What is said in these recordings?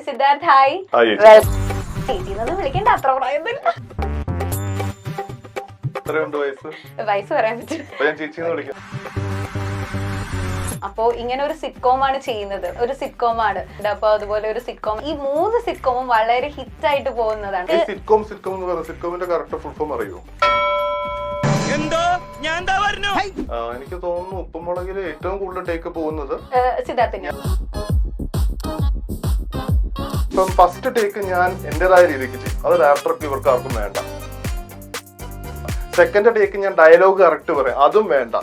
Siddharth hi. ചേച്ചിന്നൊന്നും വിളിക്കണ്ട, അത്ര പ്രായമൊന്നുമില്ല. വയസ്സ് പറയാൻ പറ്റും. അപ്പോ ഇങ്ങനെ ഒരു സിറ്റ്കോം ആണ് ചെയ്യുന്നത്, ഒരു സിറ്റ്കോം ആണ്. അപ്പൊ അതുപോലെ ഒരു സിറ്റ്കോം, ഈ 3 സിറ്റ്കോമും വളരെ ഹിറ്റ് ആയിട്ട് പോകുന്നതാണ്. എനിക്ക് തോന്നുന്നു ഉപ്പുമുളകില് ഏറ്റവും കൂടുതൽ ടേക്ക് പോകുന്നത് സിദ്ധാർത്ഥിന്. ഇപ്പം ഫസ്റ്റ് ടേക്ക് ഞാൻ എന്റേതായ രീതിക്ക് ചെയ്യും, അത് ഡയറക്ടർക്ക് ഇവർക്ക് ആർക്കും വേണ്ട. സെക്കൻഡ് ടേക്ക് ഞാൻ ഡയലോഗ് കറക്റ്റ് പറയും, അതും വേണ്ട.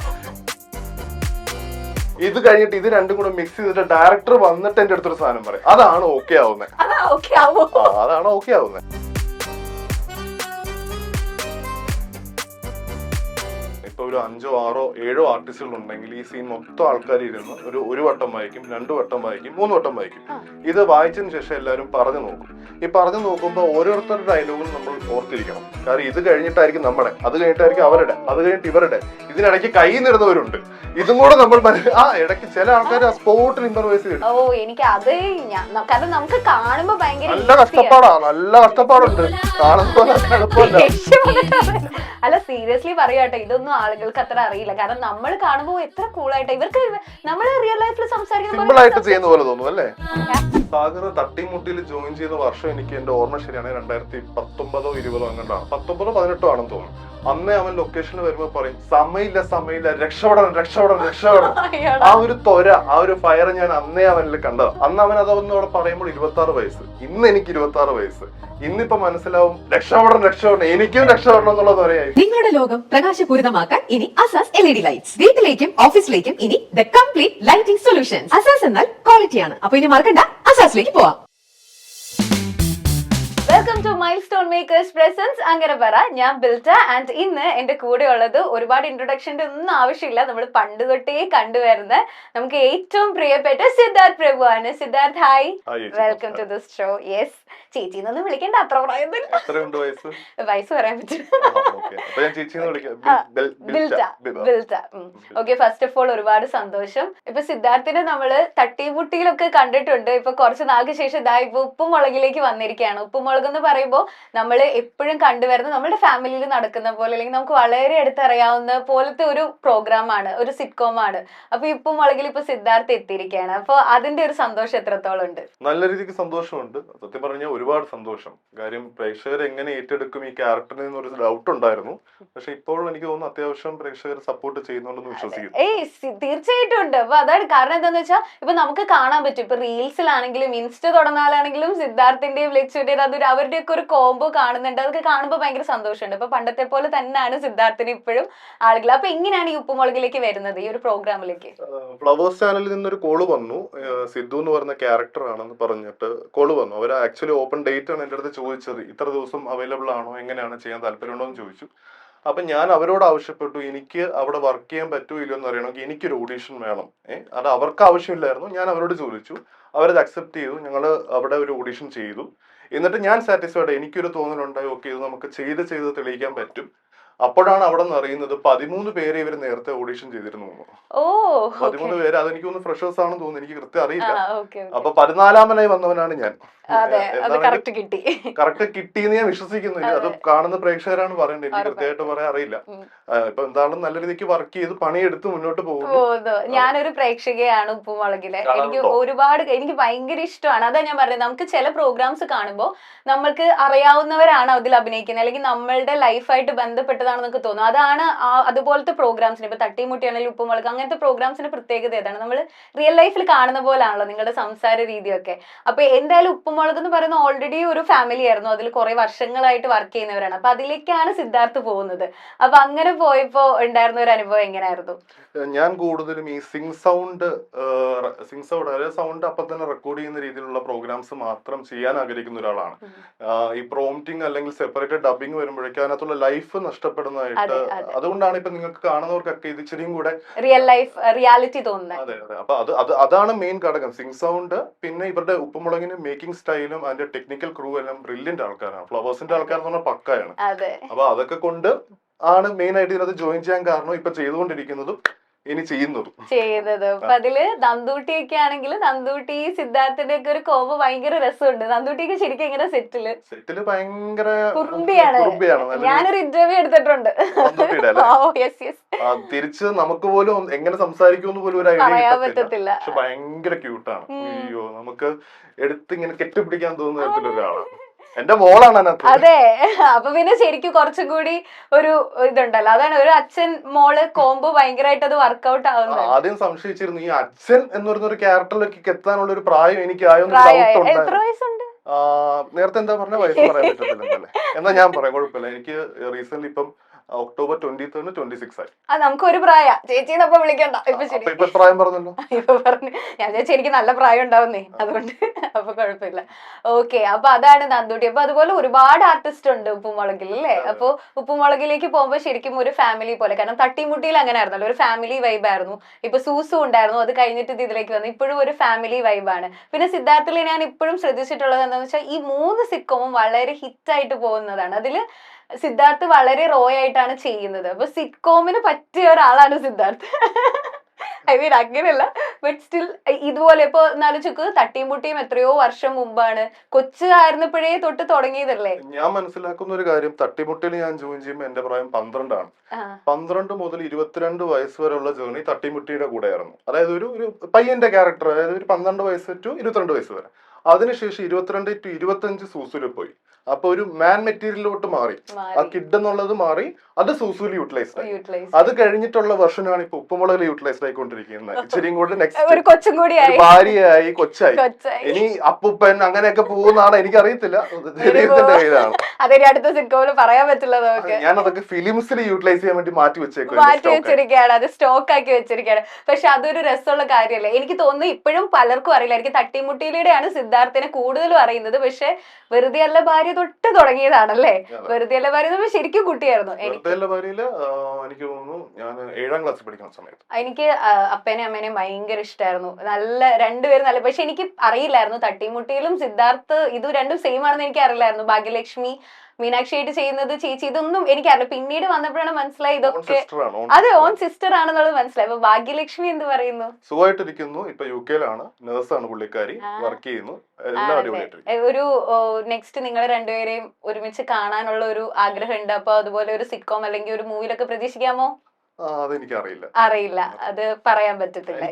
ഇത് കഴിഞ്ഞിട്ട് ഇത് രണ്ടും കൂടെ മിക്സ് ചെയ്തിട്ട് ഡയറക്ടർ വന്നിട്ട് എന്റെ അടുത്തൊരു സാധനം പറയും, അതാണ് ഓക്കെ ആവുന്നത്. അതാണ് ഓക്കെ ആവുന്നത്. ഇപ്പൊ ഒരു 5, 6, 7 ആർട്ടിസ്റ്റുകൾ ഉണ്ടെങ്കിൽ ഈ സീൻ മൊത്തം ആൾക്കാർ ഇരുന്ന് ഒരു വട്ടം വായിക്കും, 2 വട്ടം വായിക്കും, 3 വട്ടം വായിക്കും. ഇത് വായിച്ചതിന് ശേഷം എല്ലാവരും പറഞ്ഞു നോക്കും. ഈ പറഞ്ഞു നോക്കുമ്പോൾ ഓരോരുത്തരുടെ ഡയലോഗും നമ്മൾ ഓർത്തിരിക്കണം. കാരണം ഇത് കഴിഞ്ഞിട്ടായിരിക്കും നമ്മുടെ, അത് കഴിഞ്ഞിട്ടായിരിക്കും അവരുടെ, അത് കഴിഞ്ഞിട്ട് ഇവരുടെ, ഇതിനിടയ്ക്ക് കൈ നിറുന്നവരുണ്ട്. ഇതും കൂടെ നമ്മൾ ഇടയ്ക്ക് ചില ആൾക്കാർ സ്പോട്ടിൽ ഇംപ്രവൈസ് ചെയ്യും. എനിക്ക് അത് കാരണം നമുക്ക് കാണുമ്പോ നല്ല കഷ്ടപ്പാടുണ്ട് കാണുമ്പോൾ. അല്ല സീരിയസ്ലി പറയാട്ടെ, ഇതൊന്നും ആളുകൾക്ക് അത്ര അറിയില്ല. കാരണം നമ്മൾ കാണുമ്പോ എത്ര കൂളായിട്ട് ഇവർക്ക് നമ്മൾ റിയൽ ലൈഫിൽ സിമ്പിൾ ആയിട്ട് ചെയ്യുന്ന പോലെ തോന്നും അല്ലേ. സാഗർ തട്ടിമുട്ടിയിൽ ജോയിൻ ചെയ്ത വർഷം എനിക്ക് എന്റെ ഓർമ്മ ശരിയാണ് 2019 20 അങ്ങോട്ടാണ്, 19 18 ആണെന്ന് തോന്നുന്നു. അന്നേ അവൻ ലൊക്കേഷനിൽ വരുമ്പോ പറയും സമയില്ല രക്ഷപ്പെടണം. ആ ഒരു ത്വര, ആ ഒരു ഫയർ ഞാൻ അന്നേ അവനിൽ കണ്ടത്. അന്ന് അവൻ അതൊന്നും അവിടെ പറയുമ്പോൾ 26 വയസ്സ്, ഇന്ന് എനിക്ക് 26 വയസ്സ്. ഇന്നിപ്പോ മനസ്സിലാവും രക്ഷപ്പെടണം, എനിക്കും രക്ഷപ്പെടണം എന്നുള്ള ത്വരയായി. നിങ്ങളുടെ ലോകം പ്രകാശപൂരിതമാക്കാൻ ഇനി അസാസ് LED ലൈറ്റ്സ്. വീട്ടിലേക്കും ഓഫീസിലേക്കും ഇനി ദ കംപ്ലീറ്റ് ലൈറ്റിംഗ് സൊല്യൂഷൻസ്. അസാസ് എന്നാൽ ക്വാളിറ്റിയാണ്. അപ്പൊ ഇനി മറക്കണ്ട, അസാസിലേക്ക് പോവാം. Welcome to milestone makers presents അങ്കരപ്പറ. ഞാൻ ബിൽറ്റ ആൻഡ് ഇന്ന് എന്റെ കൂടെ ഉള്ളത് ഒരുപാട് ഇൻട്രൊഡക്ഷന്റെ ഒന്നും ആവശ്യമില്ല, നമ്മൾ പണ്ട് തൊട്ടേ കണ്ടുവരുന്ന നമുക്ക് ഏറ്റവും പ്രിയപ്പെട്ട സിദ്ധാർത്ഥ് പ്രഭു ആണ്. Siddharth hi, welcome to this show. Yes, ചേച്ചിന്നൊന്നും വിളിക്കണ്ട, അത്ര പ്രായമൊന്നുമില്ല. വയസ്സ് പറയാൻ പറ്റും. ഓക്കെ, ഫസ്റ്റ് ഓഫ് ഓൾ ഒരുപാട് സന്തോഷം. ഇപ്പൊ സിദ്ധാർത്ഥിനെ നമ്മള് തട്ടിമുട്ടിയിലൊക്കെ കണ്ടിട്ടുണ്ട്. ഇപ്പൊ കുറച്ച് നാൾക്ക് ശേഷം ഇതാ ഇപ്പൊ ഉപ്പുമുളകിലേക്ക് വന്നിരിക്കുകയാണ്. ഉപ്പുമുളക് എന്ന് പറയുമ്പോൾ നമ്മൾ എപ്പോഴും കണ്ടുവരുന്ന നമ്മുടെ ഫാമിലിയിൽ നടക്കുന്ന പോലെ, അല്ലെങ്കിൽ നമുക്ക് വളരെ അടുത്തറിയാവുന്ന പോലത്തെ ഒരു പ്രോഗ്രാം ആണ്, ഒരു സിറ്റ്കോം ആണ്. അപ്പൊ ഇപ്പൊ മുളകിൽ ഇപ്പൊ സിദ്ധാർത്ഥ് എത്തിയിരിക്കുകയാണ്. അപ്പൊ അതിന്റെ ഒരു സന്തോഷം എത്രത്തോളം ഉണ്ട്? നല്ല രീതിക്ക് സന്തോഷമുണ്ട്. സത്യം പറഞ്ഞാൽ ഒരുപാട് സന്തോഷം. കാര്യം പ്രേക്ഷകർ എങ്ങനെ ഏറ്റെടുക്കും ഈ ക്യാരക്ടറിൽ നിന്നൊരു ഡൗട്ട് ഉണ്ടായിരുന്നു. പക്ഷെ ഇപ്പോൾ എനിക്ക് തോന്നുന്നു അത്യാവശ്യം പ്രേക്ഷകർ സപ്പോർട്ട് ചെയ്യുന്നുണ്ടെന്ന് വിശ്വസിക്കുന്നു. തീർച്ചയായിട്ടും ഉണ്ട്. അപ്പൊ അതാണ് കാരണം. എന്താന്ന് വെച്ചാൽ ഇപ്പൊ നമുക്ക് കാണാൻ പറ്റും, ഇപ്പൊ റീൽസിലാണെങ്കിലും ഇൻസ്റ്റ തുടർന്നാലാണെങ്കിലും സിദ്ധാർത്ഥിന്റെയും ലക്ഷ്മിയുടെയും അതൊരു അവരുടെയൊക്കെ ഒരു കോംബോ കാണുന്നുണ്ട്. അതൊക്കെ കാണുമ്പോൾ ഭയങ്കര സന്തോഷമുണ്ട്. ഇപ്പൊ പണ്ടത്തെ പോലെ തന്നെയാണ് സിദ്ധാർത്ഥിന് ഇപ്പോഴും ആളുകൾ. അപ്പൊ എങ്ങനെയാണ് ഈ ഉപ്പുമുളകിലേക്ക് വരുന്നത്, ഈ ഒരു പ്രോഗ്രാമിലേക്ക്? ഫ്ലവേഴ്സ് ചാനലിൽ നിന്നൊരു കോള് വന്നു. സിദ്ധു എന്ന് പറയുന്ന ക്യാരക്ടർ ആണെന്ന് പറഞ്ഞിട്ട് കോള് വന്നു. അവർ ആക്ച്വലി ഓപ്പൺ ഡേറ്റ് ആണ് എന്റെ അടുത്ത് ചോദിച്ചത്. ഇത്ര ദിവസം അവൈലബിൾ ആണോ, എങ്ങനെയാണ് ചെയ്യാൻ താല്പര്യമുണ്ടോ എന്ന് ചോദിച്ചു. അപ്പൊ ഞാൻ അവരോട് ആവശ്യപ്പെട്ടു, എനിക്ക് അവിടെ വർക്ക് ചെയ്യാൻ പറ്റുമോ ഇല്ലയോ എന്ന് അറിയണമെങ്കിൽ എനിക്കൊരു ഓഡീഷൻ വേണം. അത് അവർക്ക് ആവശ്യമില്ലായിരുന്നു. ഞാൻ അവരോട് ചോദിച്ചു, അവരത് അക്സെപ്റ്റ് ചെയ്തു. ഞങ്ങൾ അവിടെ ഒരു ഓഡീഷൻ ചെയ്തു. എന്നിട്ട് ഞാൻ സാറ്റിസ്ഫൈഡ്, എനിക്കൊരു തോന്നലുണ്ടായി, ഓക്കെ ഇത് നമുക്ക് ചെയ്ത് തെളിയിക്കാൻ പറ്റും. അപ്പോഴാണ് അവിടെ നിന്ന് അറിയുന്നത് 13 പേരെ ഇവർ നേരത്തെ ഓഡീഷൻ ചെയ്തിരുന്നു. 13 പേര്, അതെനിക്ക് തോന്നുന്നു ഫ്രഷേഴ്സ് ആണെന്ന് തോന്നുന്നു, എനിക്ക് കൃത്യം അറിയില്ല. അപ്പൊ 14ാമനായി വന്നവനാണ് ഞാൻ. കറക്റ്റ് കിട്ടിയെന്ന് ഞാൻ വിശ്വസിക്കുന്നു. അത് കാണുന്ന പ്രേക്ഷകരാണ് പറയേണ്ടത്, എനിക്ക് കൃത്യമായിട്ട് പറയാൻ അറിയില്ല. ഇപ്പൊ എന്താണെന്ന് നല്ല രീതിക്ക് വർക്ക് ചെയ്ത് പണിയെടുത്ത് മുന്നോട്ട് പോകുന്നു. ഞാനൊരു പ്രേക്ഷകയാണ് ഉപ്പുമുളകിലെ. എനിക്ക് ഭയങ്കര ഇഷ്ടമാണ്. അതാ ഞാൻ പറഞ്ഞത്, നമുക്ക് ചില പ്രോഗ്രാംസ് കാണുമ്പോൾ നമ്മൾക്ക് അറിയാവുന്നവരാണ് അതിൽ അഭിനയിക്കുന്നത്, അല്ലെങ്കിൽ നമ്മളുടെ ലൈഫായിട്ട് ബന്ധപ്പെട്ടതാണെന്നൊക്കെ തോന്നും. അതാണ് അതുപോലത്തെ പ്രോഗ്രാംസിന്, ഇപ്പൊ തട്ടിമുട്ടിയാണെങ്കിൽ ഉപ്പുമുളക്, അങ്ങനത്തെ പ്രോഗ്രാംസിന്റെ പ്രത്യേകത ഏതാണ്? നമ്മൾ റിയൽ ലൈഫിൽ കാണുന്ന പോലാണല്ലോ നിങ്ങളുടെ സംസാര രീതിയൊക്കെ. അപ്പൊ എന്തായാലും ഉപ്പുമുളക് എന്ന് പറയുന്ന ഓൾറെഡി ഒരു ഫാമിലി ആയിരുന്നു, അതിൽ കുറെ വർഷങ്ങളായിട്ട് വർക്ക് ചെയ്യുന്നവരാണ്. അപ്പൊ അതിലേക്കാണ് സിദ്ധാർത്ഥ് പോകുന്നത്. അപ്പൊ അങ്ങനെ പോയപ്പോ ഉണ്ടായിരുന്ന ഒരു അനുഭവം എങ്ങനെയായിരുന്നു? ഞാൻ കൂടുതലും ഈ സിംഗ് സൗണ്ട് അതായത് സൗണ്ട് അപ്പൊ തന്നെ റെക്കോർഡ് ചെയ്യുന്ന രീതിയിലുള്ള പ്രോഗ്രാംസ് മാത്രം ചെയ്യാൻ ആഗ്രഹിക്കുന്ന ഒരാളാണ്. ഈ പ്രോംപ്റ്റിംഗ് അല്ലെങ്കിൽ സെപ്പറേറ്റ് ഡബിങ് വരുമ്പോഴേക്കും അതിനകത്തുള്ള ലൈഫ് നഷ്ടപ്പെടുന്നതായിട്ട്. അതുകൊണ്ടാണ് ഇപ്പൊ നിങ്ങൾക്ക് കാണുന്നവർക്കൊക്കെ ഇത് ഇച്ചിരിയും കൂടെ റിയാലിറ്റി തോന്നുന്നത്. അതെ അതെ. അപ്പൊ അതാണ് മെയിൻ ഘടകം, സിംഗ് സൗണ്ട്. പിന്നെ ഇവരുടെ ഉപ്പുമുളകിന് മേക്കിംഗ് സ്റ്റൈലും അതിന്റെ ടെക്നിക്കൽ ക്രൂ എല്ലാം ബ്രില്യന്റ് ആൾക്കാരാണ്. ഫ്ലവേഴ്സിന്റെ ആൾക്കാരെന്ന് പറഞ്ഞാൽ പക്കയാണ്. അപ്പൊ അതൊക്കെ കൊണ്ട് ആണ് മെയിൻ ആയിട്ട് ഇതിനകത്ത് ജോയിൻ ചെയ്യാൻ കാരണം. ഇപ്പൊ ചെയ്തുകൊണ്ടിരിക്കുന്നതും ഇനി ചെയ്യുന്നത്. അപ്പൊ അതില് നന്ദൂട്ടിയൊക്കെ ആണെങ്കിൽ നന്ദൂട്ടി സിദ്ധാർത്ഥന്റെ ഒക്കെ ഒരു കോമ്പ് ഭയങ്കര രസമുണ്ട്. നന്ദൂട്ടിക്ക് ശരിക്കും എങ്ങനെ സെറ്റില് ഭയങ്കര കുറുമ്പിയാണ്. ഞാനൊരു ഇന്റർവ്യൂ എടുത്തിട്ടുണ്ട്. തിരിച്ച് നമുക്ക് പോലും എങ്ങനെ സംസാരിക്കുമെന്ന് പോലും ഒരു ഐഡിയ പറ്റത്തില്ല. പക്ഷെ ഭയങ്കര ക്യൂട്ടാണ്. അയ്യോ, നമുക്ക് എടുത്തിങ്ങനെ കെട്ടിപ്പിടിക്കാൻ തോന്നുന്ന തരത്തിലൊരാളാണ്. എന്റെ മോളാണ് അതിനകത്ത്. അതെ, അപ്പൊ പിന്നെ ശരിക്കും കുറച്ചും കൂടി ഒരു ഇതുണ്ടല്ലോ. അതാണ് ഒരു അച്ഛൻ മോള് കോംബോ ഭയങ്കരമായിട്ട് അത് വർക്ക്ഔട്ട് ആവുന്നത്. ആദ്യം സംശയിച്ചിരുന്നു ഈ അച്ഛൻ എന്ന് പറയുന്ന ഒരു ക്യാരക്ടറിലേക്ക് എത്താനുള്ള ഒരു പ്രായം എനിക്കായോ. എത്ര വയസ്സുണ്ട്? നേരത്തെ എന്താ പറഞ്ഞ വയസ്സ് പറയാൻ പറ്റത്തില്ല. എന്നാ ഞാൻ പറയാം, കുഴപ്പമില്ല. എനിക്ക് റീസെന്റ് ഇപ്പം October 23rd 26 ആയി. നമുക്ക് ഒരു പ്രായ ചേച്ചിന്നപ്പോ വിളിക്കണ്ട. ഇപ്പൊ പ്രായം പറഞ്ഞല്ലോ. ഇപ്പൊ പറഞ്ഞു. ഞാൻ ചേച്ചി എനിക്ക് നല്ല പ്രായം ഉണ്ടാവുന്നേ, അതുകൊണ്ട് അപ്പൊ കുഴപ്പമില്ല. ഓക്കെ, അപ്പൊ അതാണ് നന്ദൂട്ടി. അപ്പൊ അതുപോലെ ഒരുപാട് ആർട്ടിസ്റ്റ് ഉണ്ട് ഉപ്പുമുളകിൽ അല്ലേ. അപ്പൊ ഉപ്പുമുളകിലേക്ക് പോകുമ്പോ ശരിക്കും ഒരു ഫാമിലി പോലെ, കാരണം തട്ടിമുട്ടിയിൽ അങ്ങനെ ആയിരുന്നല്ലോ, ഒരു ഫാമിലി വൈബ് ആയിരുന്നു. ഇപ്പൊ സൂസു ഉണ്ടായിരുന്നു, അത് കഴിഞ്ഞിട്ട് ഇതിലേക്ക് വന്നു. ഇപ്പോഴും ഒരു ഫാമിലി വൈബാണ്. പിന്നെ സിദ്ധാർത്ഥിൽ ഞാൻ ഇപ്പോഴും ശ്രദ്ധിച്ചിട്ടുള്ളത് എന്താണെന്ന് വെച്ചാൽ ഈ 3 സിറ്റ്കോമും വളരെ ഹിറ്റായിട്ട് പോകുന്നതാണ്. അതില് സിദ്ധാർത്ഥ് വളരെ റോ ആയിട്ടാണ് ചെയ്യുന്നത്. അപ്പൊ സിറ്റ്കോമിന് പറ്റിയ ഒരാളാണ് സിദ്ധാർത്ഥ്. ഐ മീൻ അങ്ങനെയല്ല, ബട്ട് സ്റ്റിൽ ഇതുപോലെ ഇപ്പൊ എന്നാലോചിക്ക്, തട്ടിയും മുട്ടിയും എത്രയോ വർഷം മുമ്പാണ്, കൊച്ചു ആയിരുന്നപ്പോഴേ തൊട്ട് തുടങ്ങിയതല്ലേ. ഞാൻ മനസ്സിലാക്കുന്ന ഒരു കാര്യം, തട്ടിമുട്ടിയിൽ ഞാൻ ജോയിൻ ചെയ്യുമ്പോൾ എന്റെ പ്രായം 12 ആണ്. 12 മുതൽ 22 വയസ്സ് വരെയുള്ള ജേർണി തട്ടിമുട്ടിയുടെ കൂടെയായിരുന്നു. അതായത് ഒരു പയ്യന്റെ ക്യാരക്ടർ, അതായത് ഒരു 12 വയസ്സ് ടു 22 വയസ്സ് വരെ. അതിനുശേഷം 22 to 25 സൂസുല് പോയി. അപ്പൊ ഒരു മാൻ മെറ്റീരിയലിലോട്ട് മാറി. ആ കിഡ് എന്നുള്ളത് മാറി, അത് സൂസുല് യൂട്ടിലൈസ്ഡ് ആയി. അത് കഴിഞ്ഞിട്ടുള്ള വെർഷനാണ് ഇപ്പൊ ഉപ്പുമുളകിൽ യൂട്ടിലൈസ്ഡ് ആയിക്കൊണ്ടിരിക്കുന്നത്. ഇച്ചിരി കൂടെ നെക്സ്റ്റ് ഭാര്യയായി, കൊച്ചായി, ഇനി അപ്പൂപ്പൻ അങ്ങനെയൊക്കെ പോകുന്നതാണ്. എനിക്കറിയത്തില്ല, കയ്യിലാണ്. അടുത്ത സിറ്റ്കോമിൽ പറയാൻ പറ്റില്ല. ഞാൻ അതൊക്കെ ഫിലിംസിൽ യൂട്ടിലൈസ് ചെയ്യാൻ വേണ്ടി മാറ്റി വെച്ചിരിക്കുകയാണ്, അത് സ്റ്റോക്ക് ആക്കി വെച്ചിരിക്കുകയാണ്. പക്ഷെ അതൊരു രസമുള്ള കാര്യമല്ലേ. എനിക്ക് തോന്നുന്നു ഇപ്പോഴും പലർക്കും അറിയില്ല. എനിക്ക് തട്ടിമുട്ടിയിലൂടെയാണ് സിദ്ധാർത്ഥിനെ കൂടുതലും അറിയുന്നത്. പക്ഷെ വെറുതെ അല്ല ഭാര്യ തൊട്ട് തുടങ്ങിയതാണല്ലേ. വെറുതെ അല്ല ഭാര്യ ശരിക്കും കുട്ടിയായിരുന്നു. എനിക്ക് തോന്നുന്നു ഞാൻ 7ാം ക്ലാസ്സിൽ പഠിക്കുന്ന സമയത്ത് എനിക്ക് അപ്പനെയും അമ്മേനെയും ഭയങ്കര ഇഷ്ടമായിരുന്നു. നല്ല രണ്ടുപേരും നല്ല. പക്ഷെ എനിക്ക് അറിയില്ലായിരുന്നു തട്ടിമുട്ടിയിലും സിദ്ധാർത്ഥ് ഇത് രണ്ടും സെയിം ആണെന്ന് എനിക്ക് അറിയില്ലായിരുന്നു. ഭാഗ്യലക്ഷ്മി മീനാക്ഷി ആയിട്ട് ചെയ്യുന്നത് ചേച്ചി, ഇതൊന്നും എനിക്കറിയില്ല. പിന്നീട് വന്നപ്പോഴാണ് മനസ്സിലായി ഇതൊക്കെ അതെ ഓൺ സിസ്റ്റർ ആണെന്നുള്ളത് മനസ്സിലായി. അപ്പൊ ഭാഗ്യലക്ഷ്മി എന്ത് പറയുന്നു? സുഖമായിട്ടിരിക്കുന്നു. ഇപ്പൊ UK-ലാണ്, നേഴ്സാണ് പുള്ളിക്കാരി, വർക്ക് ചെയ്യുന്നു. ഒരു നെക്സ്റ്റ് നിങ്ങളെ രണ്ടുപേരെയും ഒരുമിച്ച് കാണാനുള്ള ഒരു ആഗ്രഹം ഉണ്ട്. അപ്പൊ അതുപോലെ ഒരു സിറ്റ്കോം അല്ലെങ്കിൽ ഒരു മൂവിലൊക്കെ പ്രതീക്ഷിക്കാമോ? അറിയില്ല, അത് പറയാൻ പറ്റത്തില്ല.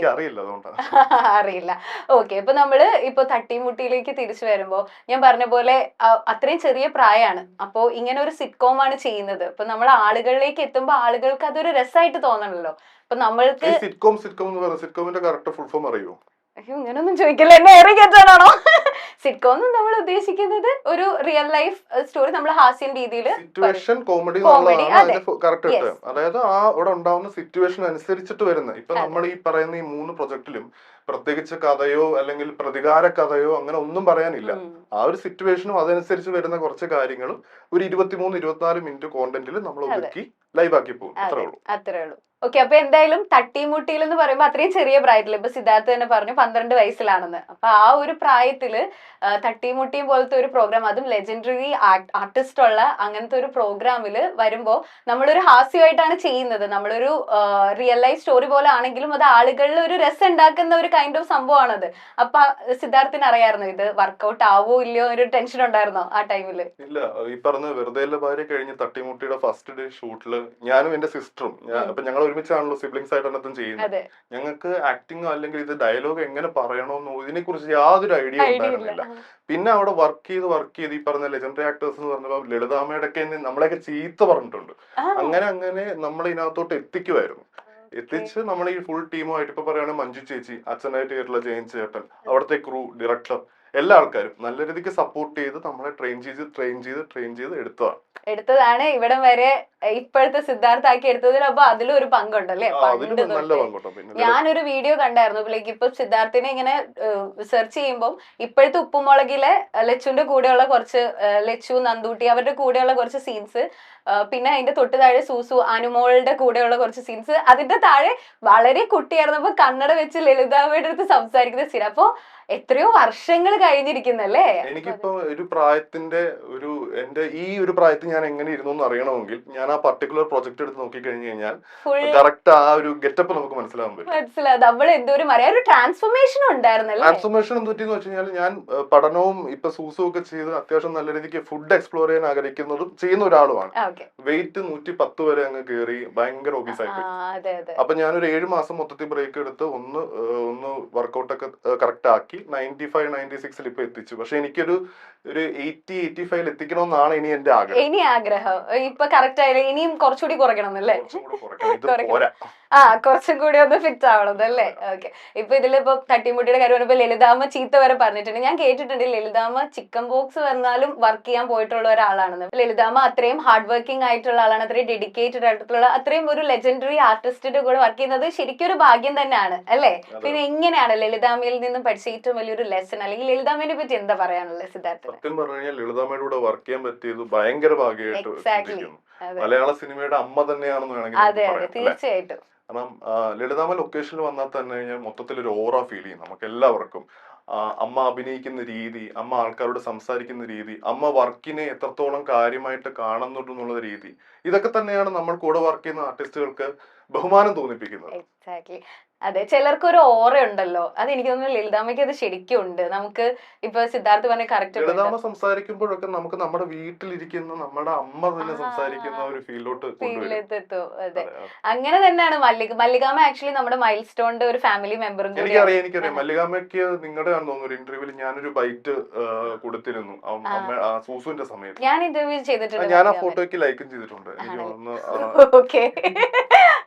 അറിയില്ല. ഓക്കെ, ഇപ്പൊ നമ്മള് ഇപ്പൊ തട്ടിമുട്ടിയിലേക്ക് തിരിച്ചു വരുമ്പോ ഞാൻ പറഞ്ഞ പോലെ അത്രയും ചെറിയ പ്രായമാണ്. അപ്പൊ ഇങ്ങനെ ഒരു സിറ്റ്കോം ആണ് ചെയ്യുന്നത്. അപ്പൊ നമ്മൾ ആളുകളിലേക്ക് എത്തുമ്പോ ആളുകൾക്ക് അതൊരു രസമായിട്ട് തോന്നണല്ലോ. അപ്പൊ നമ്മൾക്ക് സിറ്റ്കോമിന്റെ കറക്റ്റ് ഫുൾ ഫോം അറിയോ? അയ്യോ, ഇങ്ങനൊന്നും ചോദിക്കില്ല, എന്നെ ഏറെ കയറ്റാനാണോ? സിറ്റ്കോം നമ്മൾ ഉദ്ദേശിക്കുന്നത് ഒരു റിയൽ ലൈഫ് സ്റ്റോറി, നമ്മൾ ഹാസ്യം രീതിയിൽ സിറ്റുവേഷൻ കോമഡി, അതായത് ആ അവിടെ ഉണ്ടാവുന്ന സിറ്റുവേഷൻ അനുസരിച്ചിട്ട് വരുന്നത്. ഇപ്പൊ നമ്മൾ ഈ പറയുന്ന ഈ 3 പ്രൊജക്ടിലും പ്രത്യേകിച്ച് കഥയോ അല്ലെങ്കിൽ പ്രതികാര കഥയോ അങ്ങനെ ഒന്നും പറയാനില്ല. ആ ഒരു സിറ്റുവേഷനും അതനുസരിച്ച് വരുന്ന കുറച്ച് കാര്യങ്ങളും ഒരു 23-24 മിനിറ്റ് കോണ്ടന്റിൽ നമ്മൾ ഒതുക്കി ലൈവ് ആക്കി പോകും. അത്രേ ഉള്ളൂ. ഓക്കെ, അപ്പൊ എന്തായാലും തട്ടിമുട്ടിയിൽ എന്ന് പറയുമ്പോൾ അത്രയും ചെറിയ പ്രായത്തിൽ, ഇപ്പൊ സിദ്ധാർത്ഥ് തന്നെ പറഞ്ഞു 12 വയസ്സിലാണെന്ന്. അപ്പൊ ആ ഒരു പ്രായത്തില് തട്ടിമുട്ടിയും പോലത്തെ ഒരു പ്രോഗ്രാം, അതും ലെജൻഡറി ആർട്ടിസ്റ്റ് ഉള്ള അങ്ങനത്തെ ഒരു പ്രോഗ്രാമിൽ വരുമ്പോ നമ്മളൊരു ഹാസ്യമായിട്ടാണ് ചെയ്യുന്നത്. നമ്മളൊരു റിയൽ ലൈഫ് സ്റ്റോറി പോലെ ആണെങ്കിലും അത് ആളുകളിൽ ഒരു രസം ഉണ്ടാക്കുന്ന ഒരു കൈൻഡ് ഓഫ് സംഭവമാണത്. അപ്പൊ സിദ്ധാർത്ഥിന് അറിയാമായിരുന്നു ഇത് വർക്ക്ഔട്ട് ആവോ ഇല്ലയോ ഒരു ടെൻഷൻ ഉണ്ടായിരുന്നോ ആ ടൈമില്? ഇല്ല, ഈ പറഞ്ഞ വെറുതെ ഭാര്യ കഴിഞ്ഞ് തട്ടിമുട്ടിയുടെ ഫസ്റ്റ് ഡേ ഷൂട്ടില് ഞാനും എന്റെ സിസ്റ്ററും, അപ്പൊ ഞങ്ങൾ ഒരുമിച്ചാണല്ലോ സിബ്ലിങ്സ് ആയിട്ട് അതിനകത്തും ചെയ്യുന്നത്. ഞങ്ങൾക്ക് ആക്ടിങ്ങോ അല്ലെങ്കിൽ ഇത് ഡയലോഗ് എങ്ങനെ പറയണോന്നോ ഇതിനെ കുറിച്ച് യാതൊരു ഐഡിയ ഉണ്ടായിരുന്നില്ല. പിന്നെ അവിടെ വർക്ക് ചെയ്ത് ഈ പറഞ്ഞ ലെജൻഡറി ആക്ടേഴ്സ് എന്ന് പറഞ്ഞപ്പോ ലളിതാമ്മയുടെ ഒക്കെ നമ്മളെയൊക്കെ ചീത്ത പറഞ്ഞിട്ടുണ്ട്. അങ്ങനെ നമ്മൾ ഇതിനകത്തോട്ട് എത്തിച്ച് നമ്മൾ ഈ ഫുൾ ടീമുമായിട്ട് ഇപ്പൊ പറയുകയാണെങ്കിൽ മഞ്ജു ചേച്ചി, അച്ഛനായിട്ട് കേട്ടുള്ള ജയൻ ചേട്ടൻ, അവിടുത്തെ ക്രൂ, ഡയറക്ടർ, എല്ലാ ആൾക്കാരും നല്ല രീതിക്ക് സപ്പോർട്ട് ചെയ്ത് നമ്മളെ ട്രെയിൻ ചെയ്ത് എടുത്തതാണ് ഇവിടം വരെ ഇപ്പോഴത്തെ സിദ്ധാർത്ഥ ആക്കി എടുത്തതിൽ. അപ്പൊ അതിലും ഒരു പങ്കുണ്ടല്ലേ? ഞാനൊരു വീഡിയോ കണ്ടായിരുന്നു. ലൈക്ക് ഇപ്പൊ സിദ്ധാർത്ഥിനെ ഇങ്ങനെ സെർച്ച് ചെയ്യുമ്പോൾ ഇപ്പോഴത്തെ ഉപ്പുമുളകിലെ ലച്ചുവിന്റെ കൂടെയുള്ള കുറച്ച്, ലച്ചു, നന്ദൂട്ടി അവരുടെ കൂടെയുള്ള കുറച്ച് സീൻസ്, പിന്നെ അതിന്റെ തൊട്ട് താഴെ സൂസു, അനുമോളുടെ കൂടെയുള്ള കുറച്ച് സീൻസ്, അതിന്റെ താഴെ വളരെ കുട്ടിയായിരുന്നപ്പോ കണ്ണട വെച്ച് ലളിതാമ്മയുടെ അടുത്ത് സംസാരിക്കുന്ന സീൻ. അപ്പൊ എത്രയോ വർഷങ്ങൾ കഴിഞ്ഞിരിക്കുന്നല്ലേ. എനിക്കിപ്പോ ഒരു പ്രായത്തിന്റെ ഈ ഒരു പ്രായത്തിൽ ഞാൻ എങ്ങനെ ഇരുന്നു എന്ന് അറിയണമെങ്കിൽ ഞാൻ ആ പർട്ടിക്കുലർ പ്രൊജക്ട് എടുത്ത് നോക്കി കഴിഞ്ഞു കഴിഞ്ഞാൽ കറക്റ്റ് ആ ഒരു ഗെറ്റപ്പ് നമുക്ക് മനസ്സിലാവാൻ പറ്റും. മനസ്സിലാവും നമ്മൾ എന്തോരം അറിയാം, ഒരു ട്രാൻസ്ഫോർമേഷൻ ഉണ്ടായിരുന്നല്ലേ. ട്രാൻസ്ഫോർമേഷൻ എന്തൊക്കെയെന്ന് വെച്ച് കഴിഞ്ഞാൽ ഞാൻ പഠനവും ഇപ്പൊ സൂസും ഒക്കെ ചെയ്ത് അത്യാവശ്യം നല്ല രീതിക്ക് ഫുഡ് എക്സ്പ്ലോർ ചെയ്യാൻ ആഗ്രഹിക്കുന്നതും ചെയ്യുന്ന ഒരാളുമാണ്. വെയിറ്റ് 110 വരെ അങ്ങ് കയറി ഭയങ്കര ഒബീസായിട്ട്. അപ്പൊ ഞാനൊരു 7 മാസം മൊത്തത്തിൽ ബ്രേക്ക് എടുത്ത് ഒന്ന് വർക്കൗട്ടൊക്കെ കറക്റ്റ് ആക്കി 95-96 ഇപ്പൊ എത്തിച്ചു. പക്ഷെ എനിക്കൊരു 80-85 എത്തിക്കണമെന്നാണ് ഇനി എന്റെ ആഗ്രഹം. ഇപ്പൊ കറക്റ്റ് ആയാലും ഇനിയും കുറച്ചുകൂടി കുറയ്ക്കണം എന്നല്ലേ. കുറച്ചും കൂടി ഒന്ന് ഫിറ്റ് ആവണം അല്ലേ. ഓക്കെ. ഇപ്പൊ ഇതിലിപ്പോ തട്ടിമുട്ടിയുടെ കാര്യം പറഞ്ഞപ്പോ ലളിതാമ്മ ചീത്ത വരെ പറഞ്ഞിട്ടുണ്ട്. ഞാൻ കേട്ടിട്ടുണ്ട് ലളിതാമ്മ ചിക്കൻ ബോക്സ് വന്നാലും വർക്ക് ചെയ്യാൻ പോയിട്ടുള്ള ഒരാളാണെന്ന്. ലളിതാമ്മ അത്രയും ഹാർഡ് വർക്കിംഗ് ആയിട്ടുള്ള ആളാണ്, അത്രയും ഡെഡിക്കേറ്റഡ് ആയിട്ടുള്ള, അത്രയും ഒരു ലെജൻഡറി ആർട്ടിസ്റ്റിന്റെ കൂടെ വർക്ക് ചെയ്യുന്നത് ശരിക്കും ഒരു ഭാഗ്യം തന്നെയാണ് അല്ലേ. പിന്നെ എങ്ങനെയാണ് ലളിതാമ്മയിൽ നിന്നും പഠിച്ച ഏറ്റവും വലിയൊരു ലെസൺ, അല്ലെങ്കിൽ ലളിതാമ്മയെ പറ്റി എന്താ പറയാനുള്ളത് സിദ്ധാർത്ഥ? സത്യം പറഞ്ഞു കഴിഞ്ഞാൽ ലളിതാമ്മയുടെ കൂടെ വർക്ക് ചെയ്യാൻ പറ്റിയത് ഭയങ്കര ഭാഗ്യമായിട്ട് മലയാള സിനിമയുടെ അമ്മ തന്നെയാണെന്ന് വേണമെങ്കിൽ തീർച്ചയായിട്ടും. കാരണം ലളിതാമ്മ ലൊക്കേഷനിൽ വന്നാൽ തന്നെ കഴിഞ്ഞാൽ മൊത്തത്തിൽ ഒരു ഓറ ഫീൽ ചെയ്യും നമുക്ക് എല്ലാവർക്കും. അമ്മ അഭിനയിക്കുന്ന രീതി, അമ്മ ആൾക്കാരോട് സംസാരിക്കുന്ന രീതി, അമ്മ വർക്കിനെ എത്രത്തോളം കാര്യമായിട്ട് കാണുന്നുണ്ടെന്നുള്ള രീതി, ഇതൊക്കെ തന്നെയാണ് നമ്മൾ കൂടെ വർക്ക് ചെയ്യുന്ന ആർട്ടിസ്റ്റുകൾക്ക് ബഹുമാനം തോന്നിപ്പിക്കുന്നത്. അതെ, ചിലർക്ക് ഒരു ഓറ ഉണ്ടല്ലോ, അത് എനിക്ക് തോന്നുന്നു ലളിതാമ്മയ്ക്ക് അത് ശരിക്കും ഉണ്ട്. നമുക്ക് ഇപ്പൊ സിദ്ധാർത്ഥ് പറഞ്ഞ കറക്റ്റ്, ലളിതാമ്മ സംസാരിക്കുമ്പോഴൊക്കെ നമുക്ക് നമ്മുടെ വീട്ടിലിരിക്കുന്ന നമ്മുടെ അമ്മ തന്നെ സംസാരിക്കുന്ന ഒരു ഫീലിലോട്ട് എത്തും. അതെ, അങ്ങനെ തന്നെയാണ് മല്ലികാമ്മ ആക്ച്വലി നമ്മുടെ മൈൽ സ്റ്റോണിന്റെ ഒരു ഫാമിലി മെമ്പറും. എനിക്കറിയാം മല്ലികാമ്മയ്ക്ക് നിങ്ങളുടെ തോന്നുന്നു ഒരു ഇന്റർവ്യൂവിൽ ഞാനൊരു ബൈറ്റ് കൊടുത്തിരുന്നു സൂസുവിന്റെ സമയത്ത്. ഞാൻ ഇന്റർവ്യൂ ചെയ്തിട്ടുണ്ട്, ഞാൻ ആ ഫോട്ടോയ്ക്ക് ലൈക്കും ചെയ്തിട്ടുണ്ട്. ഓക്കെ,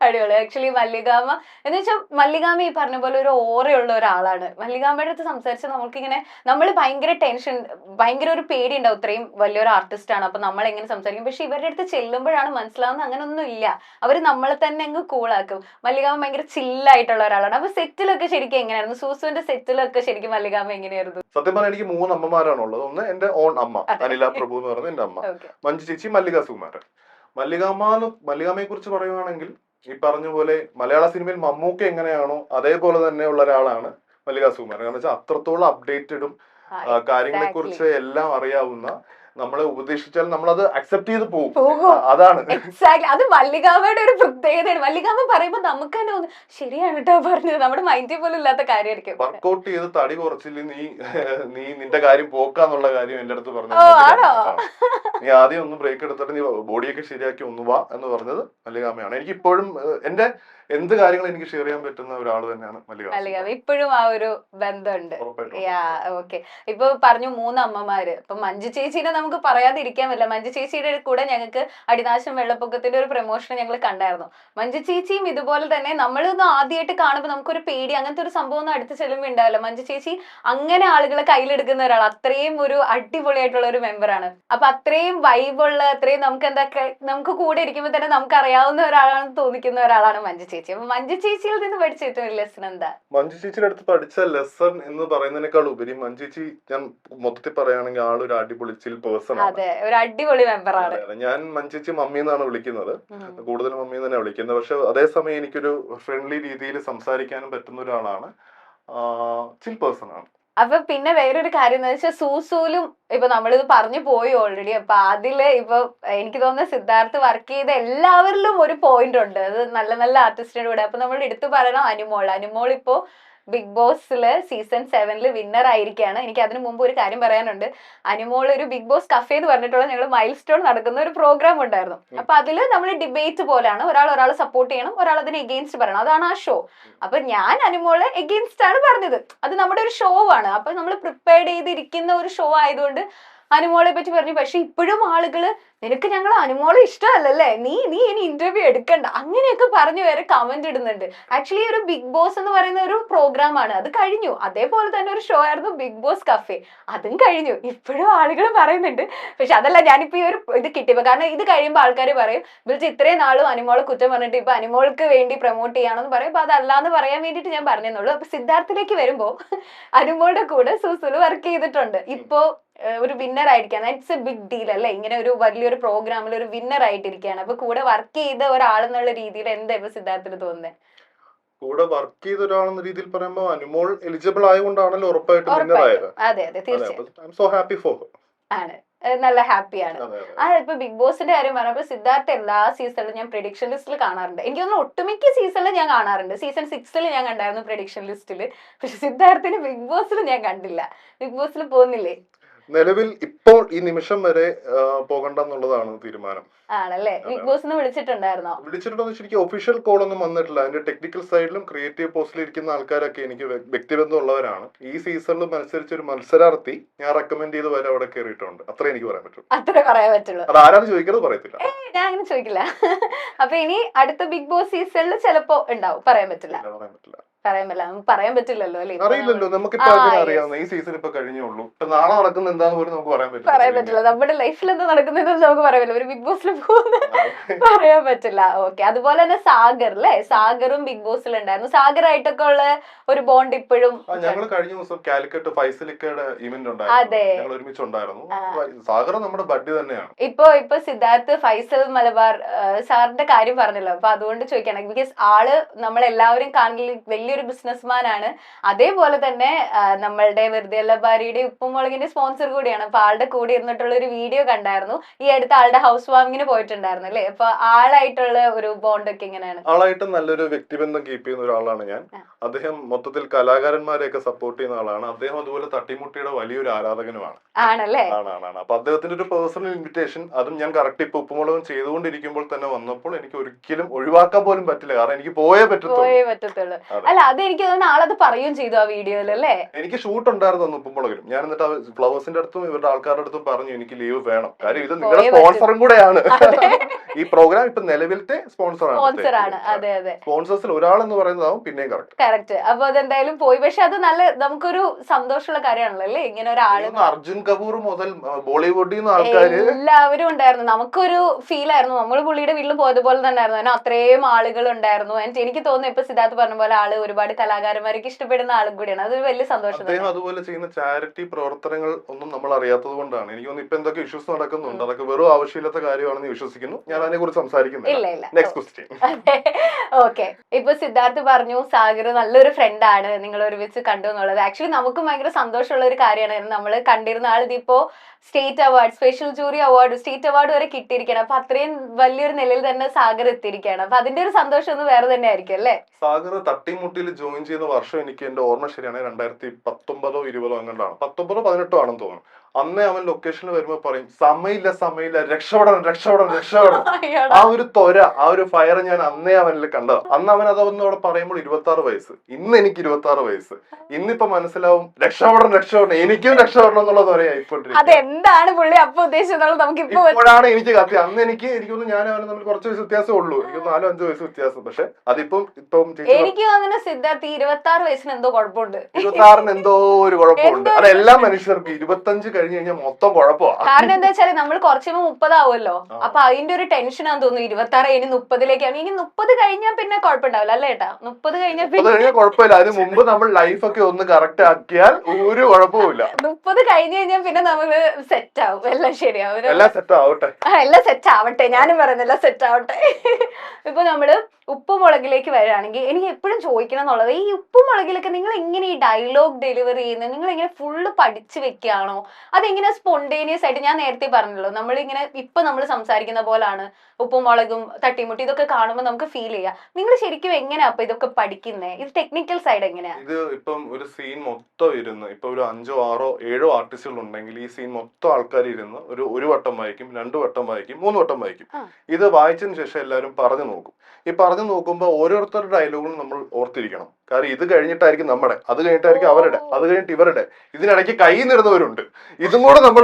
അടിപൊളി. ആക്ച്വലി മല്ലികാമ്മ എന്ന് വെച്ചാൽ മല്ലികാമ്മ ഈ പറഞ്ഞ പോലെ ഒരു ഓറയുള്ള ഒരാളാണ്. മല്ലികാമ്മയുടെ അടുത്ത് സംസാരിച്ചാൽ നമുക്കിങ്ങനെ നമ്മൾ ഭയങ്കര ടെൻഷൻ, ഭയങ്കര ഒരു പേടി ഉണ്ടാവും. ഇത്രയും വലിയൊരു ആർട്ടിസ്റ്റ് ആണ്, അപ്പൊ നമ്മൾ എങ്ങനെ സംസാരിക്കും. പക്ഷെ ഇവരുടെ അടുത്ത് ചെല്ലുമ്പോഴാണ് മനസ്സിലാവുന്നത് അങ്ങനൊന്നും ഇല്ല, അവര് നമ്മളെ തന്നെ അങ്ങ് കൂളാക്കും. മല്ലികാമ്മ ഭയങ്കര ചില്ലായിട്ടുള്ള ഒരാളാണ്. അപ്പൊ സെറ്റിലൊക്കെ ശരിക്കും എങ്ങനെയായിരുന്നു? സൂസുവിന്റെ സെറ്റിലൊക്കെ ശരിക്കും മല്ലികാമ്മ എങ്ങനെയായിരുന്നു? സത്യം പറഞ്ഞാൽ എനിക്ക് 3 അമ്മമാരാണുള്ളത്. ഒന്ന് എന്റെ ഓൺ അമ്മ അനില പ്രഭു എന്ന് പറയുന്നത് എന്റെ അമ്മ, മഞ്ജു ചേച്ചി, മല്ലിക സുകുമാരൻ. മല്ലികാമ്മയെ കുറിച്ച് പറയുവാണെങ്കിൽ ഈ പറഞ്ഞ പോലെ മലയാള സിനിമയിൽ മമ്മൂക്ക എങ്ങനെയാണോ അതേപോലെ തന്നെ ഉള്ള ഒരാളാണ് മല്ലിക സുകുമാരൻ. കാരണം വെച്ചാൽ അത്രത്തോളം അപ്ഡേറ്റഡും കാര്യങ്ങളെ കുറിച്ച് എല്ലാം അറിയാവുന്ന, നമ്മളെ ഉപദേശിച്ചാൽ നമ്മളത് അക്സെപ്റ്റ് ചെയ്ത് പോകും. അതാണ് അത് മല്ലികാമ്മയുടെ ഒരു പ്രത്യേകതയാണ്. മല്ലികാമ്മ പറയുമ്പോ നമുക്ക് തന്നെ ശരിയാണ് കേട്ടോ പറഞ്ഞത്, നമ്മുടെ മൈൻഡിൽ പോലും ഇല്ലാത്ത കാര്യമായിരിക്കും. വർക്കൗട്ട് ചെയ്ത് തടി കുറച്ചില്ല നീ നിന്റെ കാര്യം പോക്കാന്നുള്ള കാര്യം എന്റെ അടുത്ത് പറഞ്ഞു. നീ ആദ്യം ഒന്ന് ബ്രേക്ക് എടുത്തിട്ട് നീ ബോഡിയൊക്കെ ശരിയാക്കി ഒന്ന് വാ എന്ന് പറഞ്ഞത് മല്ലികാമ്മയാണ്. എനിക്ക് ഇപ്പോഴും എന്റെ എന്ത് കാര്യങ്ങളും എനിക്ക് ഷെയർ ചെയ്യാൻ പറ്റുന്ന ഒരാൾ തന്നെയാണ് മല്ലികാമ്മ. ഇപ്പോഴും ആ ഒരു ബന്ധമുണ്ട്. ഓക്കെ. ഇപ്പൊ പറഞ്ഞു 3 അമ്മമാര്. ഇപ്പൊ മഞ്ജു ചേച്ചീനെ നമുക്ക് പറയാതിരിക്കാൻ പറ്റില്ല. മഞ്ജു ചേച്ചിയുടെ കൂടെ ഞങ്ങൾക്ക് അടിനാശം വെള്ളപ്പൊക്കത്തിന്റെ ഒരു പ്രൊമോഷൻ ഞങ്ങൾ കണ്ടായിരുന്നു. മഞ്ജു ചേച്ചിയും ഇതുപോലെ തന്നെ നമ്മളൊന്നും ആദ്യമായിട്ട് കാണുമ്പോൾ നമുക്കൊരു പേടി, അങ്ങനത്തെ ഒരു സംഭവം ഒന്നും അടുത്ത് ചെല്ലുമ്പോൾ ഉണ്ടാവില്ല. മഞ്ജു ചേച്ചി അങ്ങനെ ആളുകളെ കയ്യിലെടുക്കുന്ന ഒരാൾ, അത്രയും ഒരു അടിപൊളിയായിട്ടുള്ള ഒരു മെമ്പറാണ്. അപ്പൊ അത്രയും വൈബുള്ള, അത്രയും നമുക്ക് കൂടെ ഇരിക്കുമ്പോൾ തന്നെ നമുക്ക് അറിയാവുന്ന ഒരാളാണെന്ന് തോന്നിക്കുന്ന ഒരാളാണ് മഞ്ജു ചേച്ചി. അപ്പൊ മഞ്ജു ചേച്ചിയിൽ നിന്ന് പഠിച്ച ഏറ്റവും ലെസൺ എന്താ? മഞ്ജു ചേച്ചിയുടെ അടുത്ത് പഠിച്ച ലെസൺ എന്ന് പറയുന്നതിനേക്കാൾ ഉപരി മഞ്ജു ചേച്ചി, ഞാൻ മൊത്തത്തിൽ പറയുകയാണെങ്കിൽ ആളൊരു അടിപൊളി ചിൽ പേഴ്സൺ ആണ്. അതെ, ഒരു അടിപൊളി മെമ്പറാണ്. ഞാൻ മഞ്ജു ചേച്ചി മമ്മി എന്നാണ് വിളിക്കുന്നത്, കൂടുതൽ മമ്മി തന്നെ വിളിക്കുന്നത്. പക്ഷെ അതേസമയം എനിക്കൊരു ഫ്രണ്ട്ലി രീതിയിൽ സംസാരിക്കാനും പറ്റുന്ന ഒരാളാണ്, ചിൽ പേഴ്സൺ ആണ്. അപ്പൊ പിന്നെ വേറൊരു കാര്യം എന്ന് വെച്ചാൽ സൂസൂലും ഇപ്പൊ നമ്മളിത് പറഞ്ഞു പോയി ഓൾറെഡി. അപ്പൊ അതില് ഇപ്പൊ എനിക്ക് തോന്നുന്ന സിദ്ധാർത്ഥ് വർക്ക് ചെയ്ത എല്ലാവരിലും ഒരു പോയിന്റ് ഉണ്ട്, അത് നല്ല നല്ല ആർട്ടിസ്റ്റിന്റെ കൂടെ. അപ്പൊ നമ്മൾ എടുത്തു പറയണം അനുമോൾ ഇപ്പോ ബിഗ് ബോസില് സീസൺ 7 വിന്നർ ആയിരിക്കുകയാണ്. എനിക്ക് അതിനു മുമ്പ് ഒരു കാര്യം പറയാനുണ്ട്. അനുമോൾ ഒരു ബിഗ് ബോസ് കഫേ എന്ന് പറഞ്ഞിട്ടുള്ള ഞങ്ങൾ മൈൽ സ്റ്റോൺ നടക്കുന്ന ഒരു പ്രോഗ്രാം ഉണ്ടായിരുന്നു. അപ്പൊ അതില് നമ്മൾ ഡിബേറ്റ് പോലെയാണ്, ഒരാളെ സപ്പോർട്ട് ചെയ്യണം, ഒരാൾ അതിന് എഗെയിൻസ്റ്റ് പറയണം, അതാണ് ആ ഷോ. അപ്പൊ ഞാൻ അനുമോളെ എഗെയിൻസ്റ്റ് ആണ് പറഞ്ഞത്. അത് നമ്മുടെ ഒരു ഷോ ആണ്, അപ്പൊ നമ്മൾ പ്രിപ്പയർഡ് ചെയ്തിരിക്കുന്ന ഒരു ഷോ ആയതുകൊണ്ട് അനുമോളെ പറ്റി പറഞ്ഞു. പക്ഷെ ഇപ്പോഴും ആളുകള് നിനക്ക് ഞങ്ങൾ അനുമോളെ ഇഷ്ടമല്ലല്ലേ, നീ ഇനി ഇന്റർവ്യൂ എടുക്കണ്ട, അങ്ങനെയൊക്കെ പറഞ്ഞു വരെ കമന്റ് ഇടുന്നുണ്ട്. ആക്ച്വലി ഒരു ബിഗ് ബോസ് എന്ന് പറയുന്ന ഒരു പ്രോഗ്രാം ആണ്, അത് കഴിഞ്ഞു. അതേപോലെ തന്നെ ഒരു ഷോ ആയിരുന്നു ബിഗ് ബോസ് കഫേ, അതും കഴിഞ്ഞു. ഇപ്പോഴും ആളുകൾ പറയുന്നുണ്ട്. പക്ഷെ അതല്ല, ഞാനിപ്പോ ഈ ഒരു ഇത് കിട്ടിയപ്പോ, കാരണം ഇത് കഴിയുമ്പോൾ ആൾക്കാർ പറയും വിളിച്ച് ഇത്രയും നാളും അനുമോളെ കുറ്റം പറഞ്ഞിട്ട് ഇപ്പൊ അനുമോൾക്ക് വേണ്ടി പ്രൊമോട്ട് ചെയ്യാണെന്ന് പറയും. അപ്പൊ അതല്ലാന്ന് പറയാൻ വേണ്ടിട്ട് ഞാൻ പറഞ്ഞെന്നുള്ളൂ. അപ്പൊ സിദ്ധാർത്ഥിലേക്ക് വരുമ്പോ അനുമോളുടെ കൂടെ സൂസുല് വർക്ക് ചെയ്തിട്ടുണ്ട്. ഇപ്പോ ഒരു വിന്നർ ആയിരിക്കാണ്, ഇറ്റ്സ് എ ബിഗ് ഡീൽ അല്ലേ, ഇങ്ങനെ ഒരു വലിയൊരു പ്രോഗ്രാമിൽ ഒരു വിന്നർ ആയിട്ടിരിക്കുകയാണ്. അപ്പൊ കൂടെ വർക്ക് ചെയ്ത ഒരാളെന്നുള്ള രീതിയിൽ എന്താ ഇപ്പൊ സിദ്ധാർത്ഥിന് തോന്നുന്നത്? കൂടെ വർക്ക് ചെയ്ത ഒരാളെന്ന രീതിയിൽ പറയുമ്പോൾ അനുമോൾ എലിജിബിൾ ആയതുകൊണ്ടാണല്ലോ ഉറപ്പായിട്ടും വിന്നർ ആയത്. അതെ അതെ തീർച്ചയായും I M so happy for ആണ്. നല്ല ഹാപ്പിയാണ്. ഇപ്പൊ ബിഗ് ബോസിന്റെ കാര്യം പറഞ്ഞപ്പോ സിദ്ധാർത്ഥ എല്ലാ സീസണിലും ഞാൻ പ്രഡിക്ഷൻ ലിസ്റ്റിൽ കാണാറുണ്ട്. എനിക്ക് തോന്നുന്നു ഒട്ടുമിക്ക സീസണിൽ ഞാൻ കാണാറുണ്ട്. സീസൺ 6 ഞാൻ കണ്ടായിരുന്നു പ്രഡിക്ഷൻ ലിസ്റ്റിൽ. പക്ഷെ സിദ്ധാർത്ഥിന് ബിഗ് ബോസിൽ ഞാൻ കണ്ടില്ല. ബിഗ് ബോസിൽ പോകുന്നില്ലേ? നിലവിൽ ഇപ്പോൾ ഈ നിമിഷം വരെ പോകണ്ടെന്നുള്ളതാണ് തീരുമാനം. ആണല്ലേ? ബിഗ് ബോസിന് വിളിച്ചിട്ടുണ്ടായിരുന്നോ? വിളിച്ചിട്ടുണ്ടോ ശരിക്കും ഒഫീഷ്യൽ കോൾ ഒന്നും വന്നിട്ടില്ല. അതിന്റെ ടെക്നിക്കൽ സൈഡിലും ക്രിയേറ്റീവ് പോസ്റ്റിൽ ഇരിക്കുന്ന ആൾക്കാരൊക്കെ എനിക്ക് വ്യക്തിബന്ധം ഉള്ളവരാണ്. ഈ സീസണിൽ മത്സരിച്ച ഒരു മത്സരാർത്ഥി ഞാൻ റെക്കമെൻഡ് ചെയ്ത് വരെ അവിടെ കയറിയിട്ടുണ്ട്. അത്രേ എനിക്ക് പറയാൻ പറ്റുള്ളൂ. അത്രേ പറയാൻ പറ്റുള്ളൂ. അത് ആരാണ് ചോദിക്കുന്നത് പറയത്തില്ല. ഞാൻ അങ്ങനെ ചോദിക്കില്ല. അപ്പൊ ഇനി അടുത്ത ബിഗ് ബോസ് സീസണിൽ ചിലപ്പോ ഉണ്ടാവും. പറയാൻ പറ്റില്ല. പറയാൻ പറ്റില്ലല്ലോ അല്ലേ? അറിയില്ലല്ലോ, നമുക്കിപ്പോ അറിയാവുന്ന ഈ സീസൺ ഇപ്പൊ കഴിഞ്ഞുള്ളൂ. ഇപ്പൊ നാളെ നടക്കുന്ന എന്താന്ന് പോലും നമുക്ക് പറയാൻ പറ്റില്ല. നമ്മുടെ ലൈഫിൽ എന്താ നടക്കുന്നതെന്ന് നമുക്ക് പറയാൻ പറ്റില്ല. ഒരു ബിഗ് ബോസിൽ പോകുന്ന പറയാൻ പറ്റില്ല. ഓക്കെ. അതുപോലെ തന്നെ സാഗർ അല്ലേ? സാഗറും ബിഗ് ബോസിൽ ഉണ്ടായിരുന്നു. സാഗറായിട്ടൊക്കെ ഉള്ള ഒരു ബോണ്ട് ഇപ്പോഴും. ഞങ്ങൾ കഴിഞ്ഞ ദിവസം കാലിക്കറ്റ് ഫൈസലിക്കയുടെ ഇവന്റ് ഉണ്ടായിരുന്നു. ഞങ്ങൾ ഒരുമിച്ചുണ്ടായിരുന്നു. സാഗർ നമ്മുടെ ബഡ്ഡി തന്നെയാണ്. ഇപ്പൊ സിദ്ധാർത്ഥ് ഫൈസൽ മലബാർ സാറിന്റെ കാര്യം പറഞ്ഞല്ലോ. അപ്പൊ അതുകൊണ്ട് ചോദിക്കണം. ബിക്കോസ് ആള് നമ്മളെല്ലാവരും കാണുന്ന വലിയൊരു ബിസിനസ്മാൻ ആണ്. അതേപോലെ തന്നെ നമ്മളുടെ വെറുതെ ഭാര്യയുടെ ഉപ്പുമുളകിന്റെ സ്പോൺസർ കൂടിയാണ്. അപ്പൊ ആളുടെ കൂടെ ഇരുന്നിട്ടുള്ള ഒരു വീഡിയോ കണ്ടായിരുന്നു. ഈ അടുത്ത ആളുടെ ഹൗസ് വാമിങ്ങിന് പോയിട്ടുണ്ടായിരുന്നു അല്ലേ? അപ്പൊ ആളായിട്ടുള്ള ഒരു ബോണ്ട് ഒക്കെ എങ്ങനെയാണ്? ആളായിട്ട് നല്ലൊരു വ്യക്തിബന്ധം കീപ്പ് ചെയ്യുന്ന ഒരാളാണ് ഞാൻ. അദ്ദേഹം മൊത്തത്തിൽ കലാകാരന്മാരെയൊക്കെ സപ്പോർട്ട് ചെയ്യുന്ന ആളാണ്. അദ്ദേഹം അതുപോലെ തട്ടിമുട്ടിയുടെ വലിയൊരു ആരാധകനുമാണ്. ആണല്ലേ? ആണ്. അപ്പൊ അദ്ദേഹത്തിന്റെ ഒരു പേഴ്സണൽ ഇൻവിറ്റേഷൻ, അതും ഞാൻ കറക്റ്റ് ഇപ്പൊ ഉപ്പുമുളകും ചെയ്തുകൊണ്ടിരിക്കുമ്പോൾ തന്നെ വന്നപ്പോൾ എനിക്ക് ഒരിക്കലും ഒഴിവാക്കാൻ പോലും പറ്റില്ല. കാരണം എനിക്ക് പോയേ പറ്റത്തുള്ളൂ. അല്ല, അത് എനിക്ക് തോന്നുന്നു ആളത് പറയുകയും ചെയ്തു ആ വീഡിയോയിൽ അല്ലേ? എനിക്ക് ഷൂട്ട് ഉണ്ടായിരുന്നു ഉപ്പുമുളകിലും. ഞാൻ എന്നിട്ട് ഫ്ലവേഴ്സിന്റെ അടുത്തും ഇവരുടെ ആൾക്കാരുടെ അടുത്തും പറഞ്ഞു എനിക്ക് ലീവ് വേണം. കാര്യം ഇത് നിങ്ങളുടെ സ്പോൺസറും കൂടെയാണ്. ഈ പ്രോഗ്രാം ഇപ്പൊ നിലവിലത്തെ സ്പോൺസറാണ്. സ്പോൺസേഴ്സിൽ ഒരാൾ എന്ന് പറയുന്നതാവും പിന്നെയും കറക്റ്റ്. അപ്പൊ അതെന്തായാലും പോയി. പക്ഷെ അത് നല്ല നമുക്കൊരു സന്തോഷമുള്ള കാര്യമാണല്ലോ അല്ലേ? ഇങ്ങനെ ഒരാള് അർജുൻ കപൂർ മുതൽ ബോളിവുഡിൽ നിന്ന് ആൾക്കാർ എല്ലാവരും ഉണ്ടായിരുന്നു. നമുക്കൊരു ഫീൽ ആയിരുന്നു. നമ്മൾ പുള്ളിയുടെ വീട്ടിൽ പോയതുപോലെ തന്നെ ആയിരുന്നു. അത്രയും ആളുകൾ ഉണ്ടായിരുന്നു. എനിക്ക് തോന്നുന്നു ഇപ്പൊ സിദ്ധാർത്ഥ് പറഞ്ഞ പോലെ ആള് ഒരുപാട് കലാകാരന്മാർക്ക് ഇഷ്ടപ്പെടുന്ന ആളും കൂടിയാണ്. അതൊരു വലിയ സന്തോഷം. അദ്ദേഹം അതുപോലെ ചെയ്യുന്ന ചാരിറ്റി പ്രവർത്തനങ്ങൾ ഒന്നും നമ്മൾ അറിയാത്തത് കൊണ്ടാണ്. എനിക്ക് തോന്നുന്നു ഇപ്പൊ എന്തൊക്കെ ഇഷ്യൂസ് നടക്കുന്നുണ്ട്, അതൊക്കെ വെറും ആവശ്യമില്ലാത്ത കാര്യമാണെന്ന് വിശ്വസിക്കുന്നു. ഞാൻ അതിനെ കുറിച്ച് സംസാരിക്കുന്നില്ല. Next question. ഓക്കെ. ഇപ്പൊ സിദ്ധാർത്ഥ് പറഞ്ഞു സാഗർ നല്ലൊരു ഫ്രണ്ട് ആണ്, നിങ്ങൾ ഒരുമിച്ച് കണ്ടു എന്നുള്ളത്. ആക്ച്വലി നമുക്കും ഭയങ്കര സന്തോഷമുള്ള ഒരു കാര്യമാണ്. നമ്മൾ കണ്ടിരുന്ന ആൾ ഇതിപ്പോ state award, special jury award, state award വരെ കിട്ടിയിരിക്കുകയാണ്. അപ്പൊ അത്രയും വലിയൊരു നിലയിൽ തന്നെ സാഗർ എത്തിയിരിക്കുകയാണ്. അപ്പൊ അതിന്റെ ഒരു സന്തോഷം ഒന്ന് വേറെ തന്നെ ആയിരിക്കും അല്ലേ? സാഗർ തട്ടിമുട്ടിയിൽ ജോയിൻ ചെയ്യുന്ന വർഷം എനിക്ക് എന്റെ ഓർമ്മ ശരിയാണ് 2019 20 അങ്ങോട്ടാണ്. 19 18 ആണെന്ന് തോന്നുന്നു. അന്നേ അവൻ ലൊക്കേഷനിൽ വരുമ്പോ പറയും സമയമില്ല രക്ഷപ്പെടണം. ആ ഒരു തൊര, ആ ഒരു ഫയർ ഞാൻ അന്നേ അവനിൽ കണ്ടത്. അന്ന് അവൻ അതൊന്നും അവിടെ പറയുമ്പോൾ 26 വയസ്സ്. ഇന്ന് എനിക്ക് 26 വയസ്സ്. ഇന്നിപ്പോ മനസ്സിലാവും രക്ഷപ്പെടണം എനിക്കും രക്ഷപ്പെടണം എന്നുള്ള തൊരയായി. അതെന്താണ് പുള്ളി അപ്പൊ ഉദ്ദേശിച്ചത് നമുക്ക് ഇപ്പോഴാണ് എനിക്ക് കത്തി. അന്ന് എനിക്കൊന്നും ഞാൻ അവന് തമ്മിൽ കുറച്ച് വയസ്സ് വ്യത്യാസമേ ഉള്ളൂ. എനിക്ക് 4-5 വയസ്സ് വ്യത്യാസം. പക്ഷെ അതിപ്പം എനിക്ക് അങ്ങനെ സിദ്ധാർത്ഥ് 26 വയസ്സിന് എന്തോ കുഴപ്പമുണ്ട്. 26 എന്തോ ഒരു കുഴപ്പമുണ്ട്. അതെല്ലാ മനുഷ്യർക്കും 25 കഴിഞ്ഞ് കഴിഞ്ഞാൽ മൊത്തം കുഴപ്പമാണ്. കാരണം എന്താ വെച്ചാല് നമ്മൾ കുറച്ച് 30 ആവുമല്ലോ. അപ്പൊ അതിന്റെ ഒരു ടെൻഷനാന്ന് തോന്നുന്നു. 26 ഇനി 30ലേക്കാണ്. ഇനി 30 കഴിഞ്ഞാൽ പിന്നെ കുഴപ്പമുണ്ടാവില്ല അല്ലേ ഏട്ടാ? 30 കഴിഞ്ഞാൽ കുഴപ്പമില്ല. അതിന് മുമ്പ് നമ്മൾ ലൈഫൊക്കെ ഒന്ന് കറക്റ്റ് ആക്കിയാൽ ഒരു കുഴപ്പമില്ല. 30 കഴിഞ്ഞ് കഴിഞ്ഞാൽ പിന്നെ നമ്മള് സെറ്റ് ആവും. എല്ലാം ശരിയാവും. എല്ലാം സെറ്റ് ആവട്ടെ. എല്ലാം സെറ്റ് ആവട്ടെ. ഞാനും പറയുന്നില്ല സെറ്റ് ആവട്ടെ. ഇപ്പൊ നമ്മള് ഉപ്പുമുളകിലേക്ക് വരികയാണെങ്കിൽ എനിക്ക് എപ്പോഴും ചോദിക്കണം എന്നുള്ളത്, ഈ ഉപ്പുമുളകിലൊക്കെ നിങ്ങൾ എങ്ങനെ ഈ ഡയലോഗ് ഡെലിവറി ചെയ്യുന്നത്? നിങ്ങൾ ഇങ്ങനെ ഫുള്ള് പഠിച്ചു വെക്കുകയാണോ? അതെങ്ങനെ സ്പോണ്ടേനിയസ് ആയിട്ട്? ഞാൻ നേരത്തെ പറഞ്ഞല്ലോ, നമ്മളിങ്ങനെ ഇപ്പൊ നമ്മൾ സംസാരിക്കുന്ന പോലാണ് ഉപ്പുമുളകും തട്ടിമുട്ടി ഇതൊക്കെ കാണുമ്പോൾ നമുക്ക് ഫീൽ ചെയ്യാം. നിങ്ങൾ ശരിക്കും എങ്ങനെയാ അപ്പൊ ഇതൊക്കെ പഠിക്കുന്നേ? ഇത് ടെക്നിക്കൽ സൈഡ് എങ്ങനെയാ? ഇത് ഇപ്പം ഒരു സീൻ മൊത്തം ഇരുന്ന് ഇപ്പൊ ഒരു 5, 6, 7 ആർട്ടിസ്റ്റുകൾ ഉണ്ടെങ്കിൽ ഈ സീൻ മൊത്തം ആൾക്കാർ ഇരുന്ന് ഒരു വട്ടം വായിക്കും, 2 വട്ടം വായിക്കും, 3 വട്ടം വായിക്കും. ഇത് വായിച്ചതിന് ശേഷം എല്ലാവരും പറഞ്ഞു നോക്കും. ഈ പറഞ്ഞു നോക്കുമ്പോൾ ഓരോരുത്തരുടെ ഡയലോഗും നമ്മൾ ഓർത്തിരിക്കണം. കാരണം ഇത് കഴിഞ്ഞിട്ടായിരിക്കും നമ്മുടെ, അത് കഴിഞ്ഞിട്ടായിരിക്കും അവരുടെ, അത് കഴിഞ്ഞിട്ട് ഇവരുടെ, ഇതിനിടയ്ക്ക് കൈ നിടുന്നവരുണ്ട്. ഇതും കൂടെ നമ്മൾ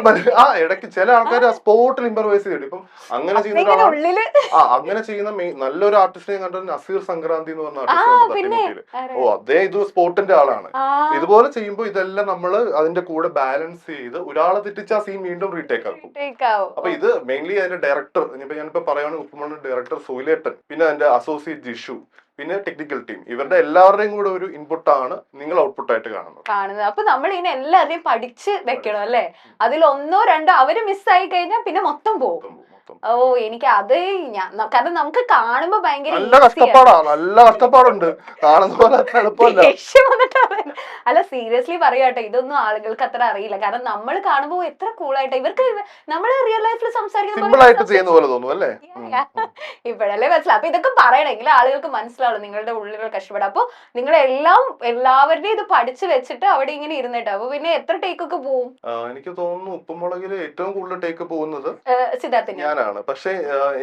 ഇടയ്ക്ക് ചില ആൾക്കാർ ആ സ്പോട്ടിൽ ഇംപ്രവൈസ് ചെയ്തിട്ട് ഇപ്പം അങ്ങനെ ചെയ്യുന്ന ഒരാളാണ്. അങ്ങനെ ചെയ്യുന്ന നല്ലൊരു ആർട്ടിസ്റ്റിനെ കണ്ടത് നസീർ സംക്രാന്തി എന്ന് പറഞ്ഞ ആർട്ടിസ്റ്റ്. അദ്ദേഹം ഇത് സ്പോട്ടിന്റെ ആളാണ്. ഇതുപോലെ ചെയ്യുമ്പോൾ ഇതെല്ലാം നമ്മൾ അതിന്റെ കൂടെ ബാലൻസ് ചെയ്ത് ഒരാളെ തെറ്റിച്ച് ആ സീൻ വീണ്ടും റീടേക്ക് ആക്കും. അപ്പൊ ഇത് മെയിൻലി അതിന്റെ ഡയറക്ടർ, ഞാനിപ്പോ പറയുകയാണെങ്കിൽ ഉപ്പുമുളകിന്റെ ഡയറക്ടർ സുയിലേട്ടൻ, പിന്നെ അതിന്റെ അസോസിയേറ്റ് ജിഷു, പിന്നെ ടെക്നിക്കൽ ടീം, ഇവരുടെ എല്ലാവരുടെയും കൂടെ ഒരു ഇൻപുട്ടാണ് നിങ്ങൾ ഔട്ട്പുട്ട് ആയിട്ട് കാണുന്നത്. അപ്പൊ നമ്മൾ ഇതിനെ എല്ലാവരെയും പഠിച്ച് വെക്കണം അല്ലേ? അതിൽ 1, 2 അവര് മിസ്സായി കഴിഞ്ഞാൽ പിന്നെ മൊത്തം പോകും. മൊത്തം. ഓ എനിക്ക് അത് കാരണം നമുക്ക് കാണുമ്പോ ഭയങ്കര നല്ല കഷ്ടപ്പാടാ, നല്ല കഷ്ടപ്പാടുണ്ട്, കാണുന്ന പോലെ അത്ര എളുപ്പമല്ല. ദേഷ്യം വന്നിട്ട് അല്ല സീരിയസ്ലി പറയാട്ടോ, ഇതൊന്നും ആളുകൾക്ക് അത്ര അറിയില്ല. കാരണം നമ്മൾ കാണുമ്പോ എത്ര കൂളായിട്ട് ഇവർക്ക് നമ്മൾ റിയൽ ലൈഫിൽ സിമ്പിൾ ആയിട്ട് ചെയ്യുന്ന പോലെ തോന്നും അല്ലേ? ഇപ്പോഴല്ലേ മനസ്സിലാവും. അപ്പൊ ഇതൊക്കെ പറയണമെങ്കിൽ ആളുകൾക്ക് മനസ്സിലാവും നിങ്ങളുടെ ഉള്ളിലുള്ള കഷ്ടപ്പാട്. അപ്പൊ നിങ്ങൾ എല്ലാവരുടെയും ഇത് പഠിച്ചു വെച്ചിട്ട് അവിടെ ഇങ്ങനെ ഇരുന്നിട്ട് അപ്പൊ പിന്നെ എത്ര ടേക്കൊക്കെ പോവും? എനിക്ക് തോന്നുന്നു ഉപ്പുമുളകില് ഏറ്റവും കൂടുതൽ ടേക്ക് പോകുന്നത് സിദ്ധാർത്ഥിന് ഞാനാണ്. പക്ഷെ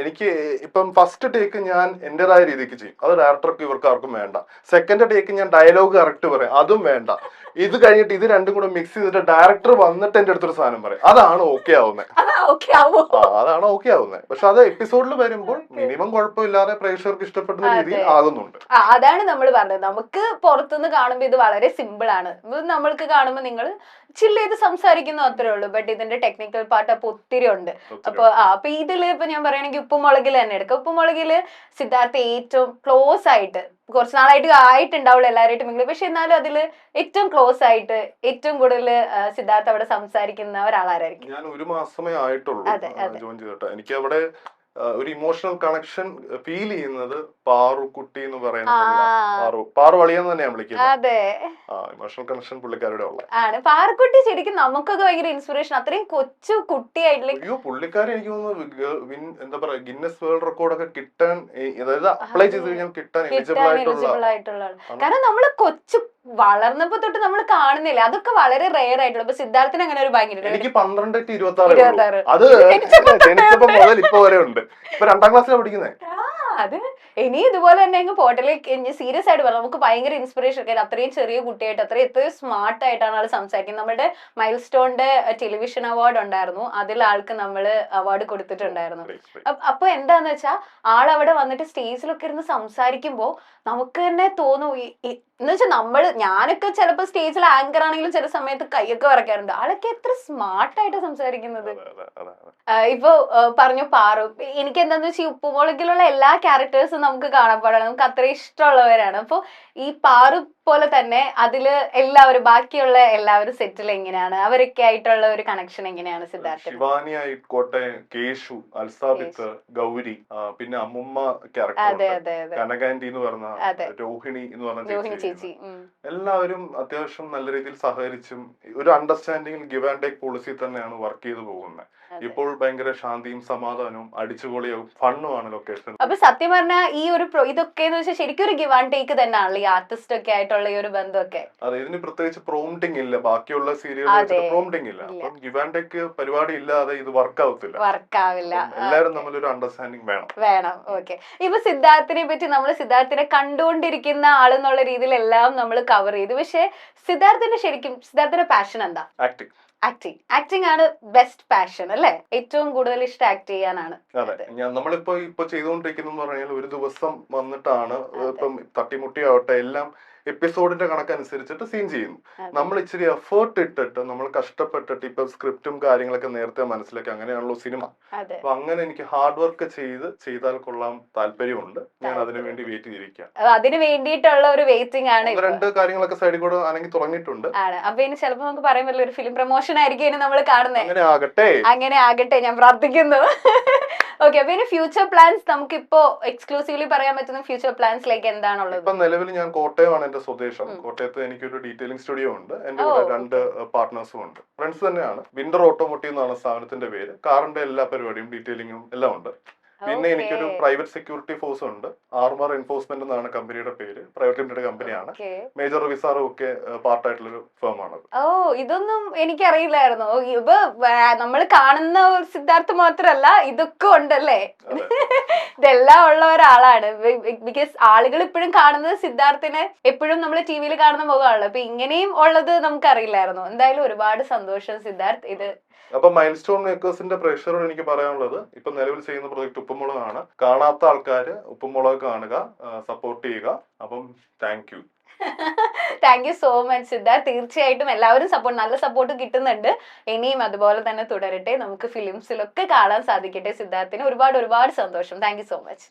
എനിക്ക് ഇപ്പം ഫസ്റ്റ് ടേക്ക് ഞാൻ എന്റേതായ രീതിക്ക് ചെയ്യും, അത് ഡയറക്ടർക്ക് ഇവർക്ക് ആർക്കും വേണ്ട. സെക്കൻഡ് ടേക്ക് ഞാൻ ഡയലോഗ് കറക്റ്റ് പറയും, അതും വേണ്ട. ഇത് കഴിഞ്ഞിട്ട് ഇത് രണ്ടും കൂടെ മിക്സ് ചെയ്തിട്ട് ഡയറക്ടർ വന്നിട്ട് എന്റെ അടുത്തൊരു സാധനം പറയും, അതാണ് ഓക്കെ ആവുന്നത്. അതാണ് ഓക്കെ ആവുന്നത്. പക്ഷെ അത് എപ്പിസോഡിൽ വരുമ്പോൾ മിനിമം കുഴപ്പമില്ലാതെ പ്രേക്ഷകർക്ക് ഇഷ്ടപ്പെടുന്ന രീതിയിൽ ആകുന്നുണ്ട്. അതാണ് നമ്മൾ പറഞ്ഞത്. നമുക്ക് പുറത്തുനിന്ന് കാണുമ്പോൾ ഇത് വളരെ സിമ്പിൾ ആണ്. നമ്മൾക്ക് കാണുമ്പോൾ നിങ്ങൾ ചില്ല് ചെയ്ത് സംസാരിക്കുന്നു അത്രേ ഉള്ളൂ. ബട്ട് ഇതിന്റെ ടെക്നിക്കൽ പാർട്ട് അപ്പൊ ഒത്തിരി ഉണ്ട്. അപ്പൊ ഇതില് ഇപ്പൊ ഞാൻ പറയുകയാണെങ്കിൽ ഉപ്പുമുളകിൽ തന്നെ എടുക്കാം. ഉപ്പുമുളകില് സിദ്ധാർത്ഥ ഏറ്റവും ക്ലോസ് ആയിട്ട് കുറച്ച് നാളായിട്ട് ആയിട്ടുണ്ടാവുള്ളൂ എല്ലാവരായിട്ടും മിങ്കിൾ, പക്ഷെ എന്നാലും അതില് ഏറ്റവും ക്ലോസ് ആയിട്ട് ഏറ്റവും കൂടുതൽ സിദ്ധാർത്ഥ അവിടെ സംസാരിക്കുന്ന ഒരാളായിരിക്കും. ഞാൻ ഒരു മാസമേ ആയിട്ടുള്ളൂ ജോയിൻ ചെയ്തിട്ട്. എനിക്ക് അവിടെ ഒരു ഇമോഷണൽ കണക്ഷൻ ഫീൽ ചെയ്യുന്നത് പാറുക്കുട്ടി എന്ന് പറയുന്ന പാറു വളിയെന്ന് തന്നെയാണ് വിളിക്കുന്നത്. ഇമോഷണൽ കണക്ഷൻ പുള്ളിക്കാരുടെ ഉള്ള ആണ്. പാറുക്കുട്ടി ശരിക്കും നമുക്കൊക്കെ ഭയങ്കര ഇൻസ്പിറേഷൻ. അത്രയും കൊച്ചു കുട്ടിയായിട്ടുള്ള അയ്യോ പുള്ളിക്കാരെ എനിക്ക് തോന്നുന്നു എന്താ പറയാ ഗിന്നസ് വേൾഡ് റെക്കോർഡ് ഒക്കെ കിട്ടാൻ, അതായത് അപ്ലൈ ചെയ്ത് കഴിഞ്ഞാൽ കിട്ടാൻ എലിജിബിൾ ആയിട്ടുള്ള. കാരണം നമ്മള് കൊച്ചു വളർന്നപ്പോ തൊട്ട് നമ്മൾ കാണുന്നില്ല, അതൊക്കെ വളരെ റെയർ ആയിട്ടുള്ള. ഇപ്പൊ സിദ്ധാർത്ഥിന് അങ്ങനെ ഒരു ഭയങ്കര എനിക്ക് 12-26 അത് ജനിച്ചപ്പോ മുതൽ ഇപ്പൊ വരെ ഉണ്ട്. ഇപ്പൊ 2ാം ക്ലാസ്സിലാണ് പഠിക്കുന്നത്. അത് ഇനി ഇതുപോലെ തന്നെ അങ്ങ് പോട്ടല് സീരിയസ് ആയിട്ട് പറയാം. നമുക്ക് ഭയങ്കര ഇൻസ്പിറേഷൻ ഒക്കെ. അത്രയും ചെറിയ കുട്ടിയായിട്ട് എത്രയും സ്മാർട്ട് ആയിട്ടാണ് ആൾ സംസാരിക്കുന്നത്. നമ്മുടെ മൈൽ സ്റ്റോണിന്റെ ടെലിവിഷൻ അവാർഡ് ഉണ്ടായിരുന്നു, അതിൽ ആൾക്ക് നമ്മള് അവാർഡ് കൊടുത്തിട്ടുണ്ടായിരുന്നു. അപ്പൊ എന്താന്ന് വെച്ചാൽ ആളവിടെ വന്നിട്ട് സ്റ്റേജിലൊക്കെ ഇരുന്ന് സംസാരിക്കുമ്പോ നമുക്ക് തന്നെ തോന്നും എന്ന് വെച്ചാൽ ഞാനൊക്കെ ചിലപ്പോ സ്റ്റേജിൽ ആങ്കർ ആണെങ്കിലും ചില സമയത്ത് കൈയൊക്കെ വരയ്ക്കാറുണ്ട്. ആളൊക്കെ എത്ര സ്മാർട്ടായിട്ട് സംസാരിക്കുന്നത്. ഇപ്പൊ പറഞ്ഞു പാറു, എനിക്ക് എന്താന്ന് വെച്ചാൽ ഈ ഉപ്പുമുളകിലുള്ള എല്ലാ ക്യാരക്ടേഴ്സും നമുക്ക് കാണാപ്പാടാണ്, നമുക്ക് അത്ര ഇഷ്ടമുള്ളവരാണ്. അപ്പൊ ഈ പാറു പോലെ തന്നെ അതില് എല്ലാവരും ബാക്കിയുള്ള എല്ലാവരും സെറ്റിൽ എങ്ങനെയാണ്, അവരൊക്കെ ആയിട്ടുള്ള ഒരു കണക്ഷൻ എങ്ങനെയാണ് സിദ്ധാർത്ഥ? ശിവാനി ആയിക്കോട്ടെ, കേശു, അൽസാബിത്ത്, ഗൗരി, പിന്നെ അമ്മുമ്മ ക്യാരക്ടർ കനകാന്റി എന്ന് പറഞ്ഞ രോഹിണി എന്ന് പറഞ്ഞ ചേച്ചി, എല്ലാവരും അത്യാവശ്യം നല്ല രീതിയിൽ സഹകരിച്ചും ഒരു understanding give and take policy തന്നെയാണ് വർക്ക് ചെയ്തു പോകുന്നത്. ഇപ്പോൾ ഭയങ്കര ശാന്തിയും സമാധാനവും അടിച്ചുപൊളിയും ഫണ്ണുമാണ് ലൊക്കേഷൻ. അപ്പൊ സത്യം പറഞ്ഞാൽ ഈ ഒരു ഇതൊക്കെ എന്ന് വെച്ചാൽ ശരിക്കും ഒരു ഗിവ് ആൻഡ് ടേക്ക് തന്നെയാണല്ലോ ഈ ആർട്ടിസ്റ്റ് ഒക്കെ ആയിട്ടുള്ള ഈ ഒരു ബന്ധമൊക്കെ. അതെ, ഇതിന് പ്രത്യേകിച്ച് പ്രോംപ്റ്റിംഗ് ഇല്ല, ബാക്കിയുള്ള സീരിയൽ പ്രോംപ്റ്റിംഗ് ഇല്ല. അപ്പം ഗിവ് ആൻഡ് ടേക്ക് പരിപാടി ഇല്ലാതെ ഇത് വർക്കാവില്ല. എല്ലാവരും തമ്മിലൊരു അണ്ടർസ്റ്റാൻഡിംഗ് വേണം. ഓക്കെ. ഇപ്പൊ സിദ്ധാർത്ഥിനെ പറ്റി നമ്മൾ സിദ്ധാർത്ഥിനെ കണ്ടുകൊണ്ടിരിക്കുന്ന ആളെന്നുള്ള രീതിയിലെല്ലാം നമ്മൾ കവർ ചെയ്തു. പക്ഷെ സിദ്ധാർത്ഥിന്റെ പാഷൻ എന്താ? ആക്ടിങ് ആണ് ബെസ്റ്റ് പാഷൻ അല്ലെ? ഏറ്റവും കൂടുതൽ ഇഷ്ടം ആക്ട് ചെയ്യാനാണ്. അതെ, നമ്മളിപ്പോ ചെയ്തുകൊണ്ടിരിക്കുന്ന പറഞ്ഞാൽ ഒരു ദിവസം വന്നിട്ടാണ് ഇപ്പം തട്ടിമുട്ടിയാവട്ടെ എല്ലാം എപ്പിസോഡിന്റെ കണക്കനുസരിച്ചിട്ട് സീൻ ചെയ്യുന്നു. നമ്മൾ ഇച്ചിരി എഫേർട്ട് ഇട്ടിട്ട് നമ്മൾ കഷ്ടപ്പെട്ടിട്ട് ഇപ്പൊ സ്ക്രിപ്റ്റും കാര്യങ്ങളൊക്കെ നേരത്തെ മനസ്സിലാക്കി, അങ്ങനെയാണല്ലോ സിനിമ. അപ്പൊ അങ്ങനെ എനിക്ക് ഹാർഡ് വർക്ക് ചെയ്താൽ കൊള്ളാൻ താല്പര്യമുണ്ട്. ഞാൻ അതിനു വേണ്ടി വെയിറ്റ് ചെയ്തിരിക്കാം. അതിന് വേണ്ടിയിട്ടുള്ള ഒരു വെയിറ്റിംഗ് ആണ്. 2 കാര്യങ്ങളൊക്കെ സൈഡിൽ കൂടെ ആണെങ്കിൽ തുടങ്ങിയിട്ടുണ്ട്. അപ്പൊ ഇനി ചിലപ്പോ നമുക്ക് പറയാൻ പറ്റില്ല, ഒരു ഫിലിം പ്രൊമോഷൻ ആയിരിക്കും നമ്മൾ കാണുന്നത്. അങ്ങനെ ആകട്ടെ, ഞാൻ പ്രാർത്ഥിക്കുന്നു. ഓക്കെ. അപ്പൊ ഇനി ഫ്യൂച്ചർ പ്ലാൻസ് നമുക്കിപ്പോ എക്സ്ക്ലൂസീവ്ലി പറയാൻ പറ്റുന്ന ഫ്യൂച്ചർ പ്ലാൻസിലേക്ക് എന്താണുള്ളത്? ഇപ്പൊ നിലവിൽ ഞാൻ കോട്ടയമാണ് എന്റെ സ്വദേശം. കോട്ടയത്ത് എനിക്കൊരു ഡീറ്റെയിലിംഗ് സ്റ്റുഡിയോ ഉണ്ട്. എന്റെ കൂടെ 2 പാർട്ട്നേഴ്സും ഉണ്ട്. ഫ്രണ്ട്സ് തന്നെയാണ്. വിന്റർ ഓട്ടോമോട്ടീവ് എന്നാണ് സ്ഥാപനത്തിന്റെ പേര്. കാറിന്റെ എല്ലാ പരിപാടിയും ഡീറ്റെയിലിംഗും എല്ലാം ഉണ്ട്. പിന്നെ എനിക്കൊരു പ്രൈവറ്റ് സെക്യൂരിറ്റി ഫോഴ്സ് ഉണ്ട്. ആർമർ എൻഫോഴ്സ്മെന്റ് എന്നാണ് കമ്പനിയുടെ പേര്. പ്രൈവറ്റ് ലിമിറ്റഡ് കമ്പനിയാണ്. മേജർ വിസാറും ഒക്കെ പാർട്ടായിട്ടുള്ളൊരു ഫേമാണ്. ഇതൊന്നും എനിക്കറിയില്ലായിരുന്നു. ഇപ്പൊ നമ്മൾ കാണുന്ന സിദ്ധാർത്ഥ് മാത്രല്ല, ഇതൊക്കെ ഉണ്ടല്ലേ? ഇതെല്ലാം ഉള്ള ഒരാളാണ്. ബിക്കോസ് ആളുകൾ ഇപ്പോഴും കാണുന്നത് സിദ്ധാർത്ഥിനെ എപ്പോഴും നമ്മൾ ടിവിയിൽ കാണുന്ന മുഖമാണല്ലോ. അപ്പൊ ഇങ്ങനെയും ഉള്ളത് നമുക്കറിയില്ലായിരുന്നു. എന്തായാലും ഒരുപാട് സന്തോഷം സിദ്ധാർത്ഥ്. ഇത് അപ്പൊ മൈൽ സ്റ്റോൺ മേക്കേഴ്സിന്റെ പ്രേക്ഷകരോട് എനിക്ക് പറയാനുള്ളത്, ഇപ്പൊ നിലവിൽ ചെയ്യുന്ന പ്രൊജക്ട് ഉപ്പുമുളകാണ്. കാണാത്ത ആൾക്കാര് ഉപ്പുമുളക് കാണുക, സപ്പോർട്ട് ചെയ്യുക. അപ്പം thank you so much Siddharth. തീർച്ചയായിട്ടും എല്ലാവരും നല്ല സപ്പോർട്ട് കിട്ടുന്നുണ്ട്. ഇനിയും അതുപോലെ തന്നെ തുടരട്ടെ. നമുക്ക് ഫിലിംസിലൊക്കെ കാണാൻ സാധിക്കട്ടെ സിദ്ധാർത്ഥിന്. ഒരുപാട് സന്തോഷം. Thank you so much.